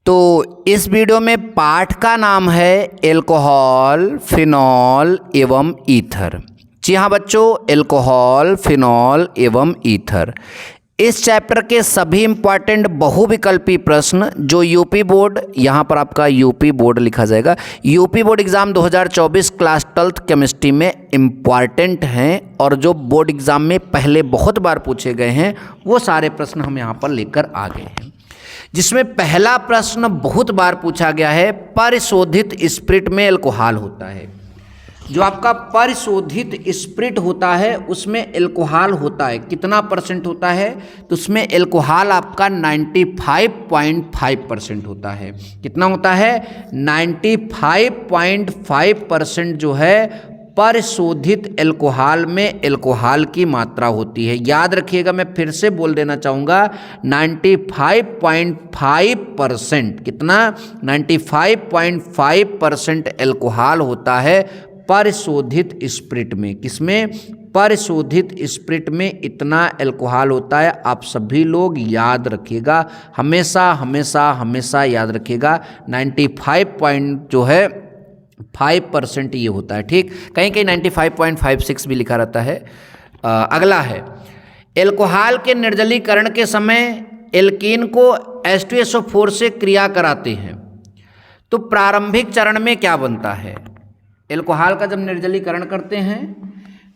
तो इस वीडियो में पाठ का नाम है एल्कोहल, फिनॉल एवं ईथर। जी हाँ बच्चों, एल्कोहल, फिनॉल एवं ईथर। इस चैप्टर के सभी इम्पॉर्टेंट बहुविकल्पी प्रश्न जो यूपी बोर्ड, यहाँ पर आपका यूपी बोर्ड लिखा जाएगा, UP board exam 2024 class 12th chemistry में इम्पॉर्टेंट हैं और जो बोर्ड एग्ज़ाम में पहले बहुत बार पूछे गए हैं वो सारे प्रश्न हम यहाँ पर लेकर आ गए हैं। जिसमें पहला प्रश्न बहुत बार पूछा गया है, परिशोधित स्पिरिट में एल्कोहल होता है। जो आपका परिशोधित स्पिरिट होता है उसमें एल्कोहल होता है, कितना परसेंट होता है? तो उसमें एल्कोहल आपका 95.5% होता है। कितना होता है? 95.5% जो है परिशोधित एल्कोहल में एल्कोहल की मात्रा होती है। याद रखिएगा, मैं फिर से बोल देना चाहूँगा, 95.5%। कितना? 95.5% एल्कोहल होता है परिशोधित स्पिरिट में। किसमें? परिशोधित स्पिरिट में इतना एल्कोहल होता है। आप सभी लोग याद रखिएगा, हमेशा हमेशा हमेशा याद रखिएगा, 95% ये होता है। ठीक, कहीं कहीं 95.56 भी लिखा रहता है। अगला है, एल्कोहल के निर्जलीकरण के समय एल्कीन को H2SO4 से क्रिया कराते हैं तो प्रारंभिक चरण में क्या बनता है? एल्कोहल का जब निर्जलीकरण करते हैं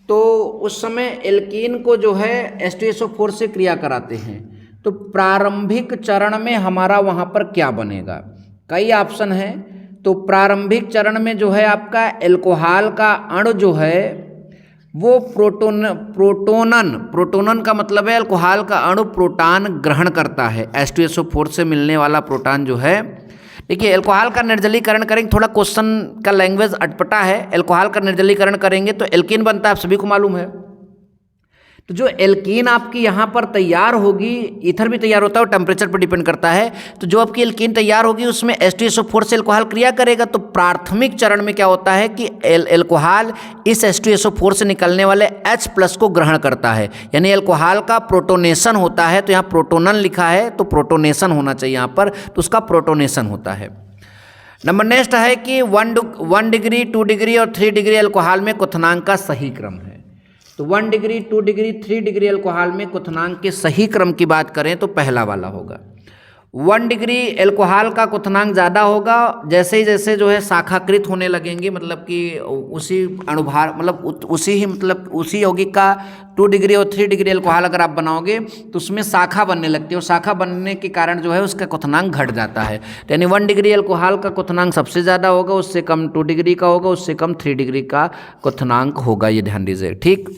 तो उस समय एल्कीन को जो है H2SO4 से क्रिया कराते हैं तो प्रारंभिक चरण में हमारा वहाँ पर क्या बनेगा? कई ऑप्शन है। तो प्रारंभिक चरण में जो है आपका एल्कोहल का अणु जो है वो प्रोटोनन का मतलब है एल्कोहल का अणु प्रोटॉन ग्रहण करता है। H2SO4 से मिलने वाला प्रोटॉन जो है, देखिए एल्कोहल का निर्जलीकरण करेंगे, थोड़ा क्वेश्चन का लैंग्वेज अटपटा है। एल्कोहल का निर्जलीकरण करेंगे तो एल्कीन बनता है, आप सभी को मालूम है। तो जो एल्कीन आपकी यहाँ पर तैयार होगी, ईथर भी तैयार होता है और टेम्परेचर पर डिपेंड करता है। तो जो आपकी एल्कीन तैयार होगी उसमें H2SO4 से एल्कोहल क्रिया करेगा तो प्राथमिक चरण में क्या होता है कि एल्कोहल इस H2SO4 से निकलने वाले H+ को ग्रहण करता है, यानी एल्कोहल का प्रोटोनेशन होता है। तो यहाँ प्रोटोनन लिखा है तो प्रोटोनेशन होना चाहिए यहाँ पर, तो उसका प्रोटोनेशन होता है। नंबर नेक्स्ट है कि 1 डिग्री, 2 डिग्री और 3 डिग्री एल्कोहल में क्वथनांक का सही क्रम है। तो 1 डिग्री, 2 डिग्री, 3 डिग्री एल्कोहल में क्वथनांक के सही क्रम की बात करें तो पहला वाला होगा। 1 डिग्री एल्कोहल का क्वथनांक ज़्यादा होगा जैसे ही जैसे जो है शाखाकृत होने लगेंगे, मतलब कि उसी अणुभार मतलब उसी यौगिक का 2 डिग्री और 3 डिग्री एल्कोहल अगर आप बनाओगे तो उसमें शाखा बनने लगती है और शाखा बनने के कारण जो है उसका क्वथनांक घट जाता है। यानी 1 डिग्री एल्कोहल का क्वथनांक सबसे ज़्यादा होगा, उससे कम 2 डिग्री का होगा, उससे कम 3 डिग्री का क्वथनांक होगा। ये ध्यान दीजिए। ठीक,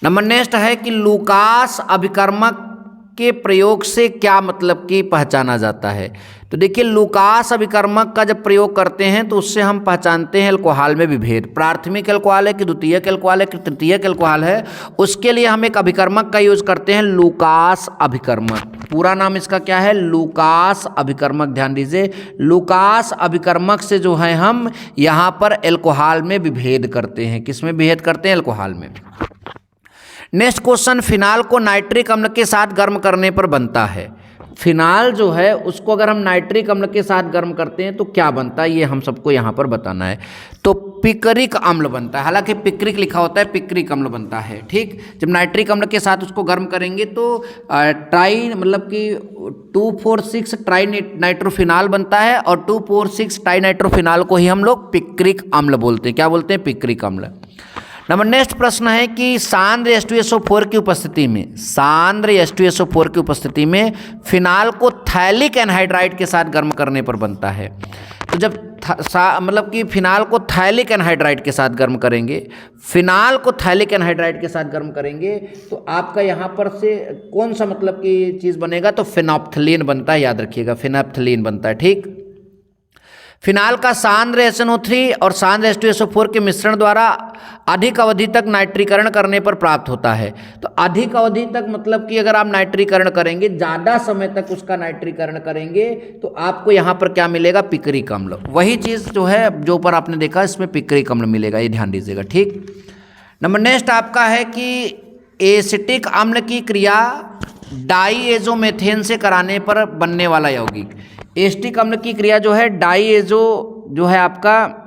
नंबर नेक्स्ट है कि लूकास अभिकर्मक के प्रयोग से क्या मतलब कि पहचाना जाता है? तो देखिए लूकास अभिकर्मक का जब प्रयोग करते हैं तो उससे हम पहचानते हैं एल्कोहल में विभेद, प्राथमिक एल्कोहल है कि द्वितीयक एल्कोहल है कि तृतीयक एल्कोहल है। उसके लिए हम एक अभिकर्मक का यूज करते हैं, लूकास अभिकर्मक। पूरा नाम इसका क्या है? लूकास अभिकर्मक। ध्यान दीजिए, लूकास अभिकर्मक से जो है हम यहाँ पर एल्कोहल में विभेद करते हैं। किस में विभेद करते हैं? एल्कोहल में। नेक्स्ट क्वेश्चन, फिनाल को नाइट्रिक अम्ल के साथ गर्म करने पर बनता है। फिनाल जो है उसको अगर हम नाइट्रिक अम्ल के साथ गर्म करते हैं तो क्या बनता है, ये हम सबको यहाँ पर बताना है। तो पिक्रिक अम्ल बनता है, हालांकि पिक्रिक लिखा होता है, पिक्रिक अम्ल बनता है। ठीक, जब नाइट्रिक अम्ल के साथ उसको गर्म करेंगे तो ट्राई मतलब कि 2,4,6 ट्राई नाइट्रोफिनाल बनता है और 2,4,6 ट्राई नाइट्रोफिनाल को ही हम लोग पिक्रिक अम्ल बोलते हैं। क्या बोलते हैं? पिक्रिक अम्ल। नंबर नेक्स्ट प्रश्न है कि सांद्र H2SO4 की उपस्थिति में फिनाल को थैलिक एनहाइड्राइड के साथ गर्म करने पर बनता है। तो जब मतलब कि फिनाल को थैलिक एनहाइड्राइड के साथ गर्म करेंगे, फिनाल को थैलिक एनहाइड्राइड के साथ गर्म करेंगे तो आपका यहाँ पर से कौन सा मतलब की चीज़ बनेगा? तो फिनोप्थलीन बनता है। याद रखिएगा, फिनोप्थलीन बनता है। ठीक, फिनाल का सांद्र SNO3 और सांद्र H2SO4 के मिश्रण द्वारा अधिक अवधि तक नाइट्रीकरण करने पर प्राप्त होता है। तो अधिक अवधि तक मतलब कि अगर आप नाइट्रीकरण करेंगे, ज़्यादा समय तक उसका नाइट्रीकरण करेंगे तो आपको यहाँ पर क्या मिलेगा? पिक्रिक अम्ल। वही चीज़ जो है जो ऊपर आपने देखा इसमें पिक्रिक अम्ल मिलेगा, ये ध्यान दीजिएगा। ठीक, नंबर नेक्स्ट आपका है कि एसिटिक अम्ल की क्रिया डाईएजोमेथेन से कराने पर बनने वाला यौगिक। एस्टिक अम्ल की क्रिया जो है डाईएजो जो है आपका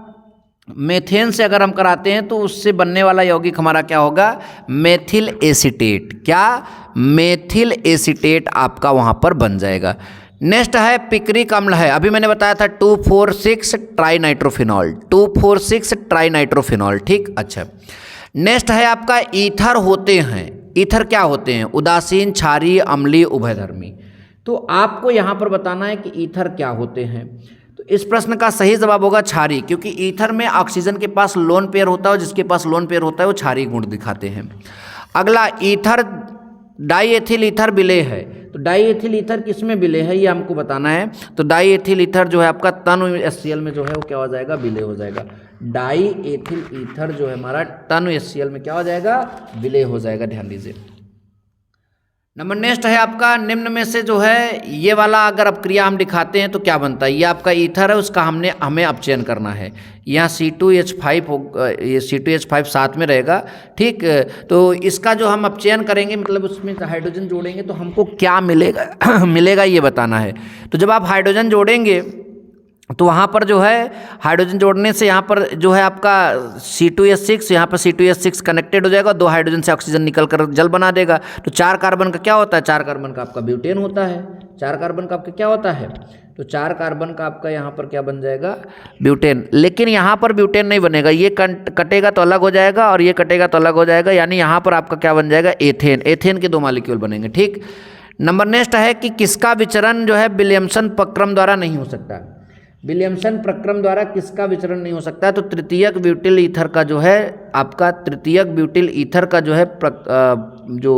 मेथेन से अगर हम कराते हैं तो उससे बनने वाला यौगिक हमारा क्या होगा, मेथिल एसीटेट। क्या, मेथिल एसीटेट आपका वहाँ पर बन जाएगा। नेक्स्ट है पिक्रिक अम्ल है, अभी मैंने बताया था 2,4,6 ट्राइनाइट्रोफिनॉल, 2,4,6 ट्राइनाइट्रोफिनॉल। ठीक, अच्छा। नेक्स्ट है आपका ईथर होते हैं। ईथर क्या होते हैं, उदासीन, क्षारीय, अम्लीय, उभयधर्मी। तो आपको यहाँ पर बताना है कि ईथर क्या होते हैं। तो इस प्रश्न का सही जवाब होगा क्षारीय, क्योंकि ईथर में ऑक्सीजन के पास लोन पेयर होता है, जिसके पास लोन पेयर होता है वो क्षारीय गुण दिखाते हैं। अगला ईथर, डाईएथिल ईथर विलेय है। तो डाईएथिल ईथर किस में विलेय है ये हमको बताना है। तो डाईएथिल ईथर जो है आपका तनु HCl में जो है वो क्या हो जाएगा, विलेय हो जाएगा। डाईएथिल ईथर जो है हमारा तनु HCl में क्या हो जाएगा, विलेय हो जाएगा, ध्यान दीजिए। नंबर नेक्स्ट है आपका निम्न में से जो है ये वाला अगर अब क्रिया हम दिखाते हैं तो क्या बनता है। ये आपका ईथर है, उसका हमें अपचयन करना है। यहाँ C2H5 ये C2H5 साथ में रहेगा। ठीक, तो इसका जो हम अपचयन करेंगे मतलब उसमें हाइड्रोजन जोड़ेंगे तो हमको क्या मिलेगा मिलेगा ये बताना है। तो जब आप हाइड्रोजन जोड़ेंगे तो वहाँ पर जो है हाइड्रोजन जोड़ने से यहाँ पर जो है आपका C2H6, यहाँ पर C2H6 कनेक्टेड हो जाएगा, 2 हाइड्रोजन से ऑक्सीजन निकल कर जल बना देगा। तो 4 कार्बन का क्या होता है, 4 कार्बन का आपका ब्यूटेन होता है। 4 कार्बन का आपका क्या होता है, तो 4 कार्बन का आपका यहाँ पर क्या बन जाएगा, ब्यूटेन। लेकिन यहाँ पर ब्यूटेन नहीं बनेगा, ये कटेगा तो अलग हो जाएगा और ये कटेगा तो अलग हो जाएगा, यानी यहाँ पर आपका क्या बन जाएगा, एथेन। एथेन के 2 मॉलिक्यूल बनेंगे। ठीक, नंबर नेक्स्ट है कि किसका विचरण जो है विलियमसन प्रक्रम द्वारा नहीं हो सकता। विलियमसन प्रक्रम द्वारा किसका विचरण नहीं हो सकता है, तो तृतीयक ब्यूटिल ईथर का जो है आपका, तृतीयक ब्यूटिल ईथर का जो है जो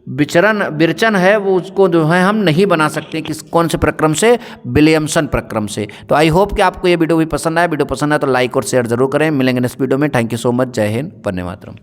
विरचन है वो उसको जो है हम नहीं बना सकते। कौन से प्रक्रम से, विलियमसन प्रक्रम से। तो आई होप कि आपको ये वीडियो भी पसंद आया। वीडियो पसंद आया तो लाइक और शेयर जरूर करें। मिलेंगे नेक्स्ट वीडियो में। Thank you so much. जय हिंद, वंदे मातरम।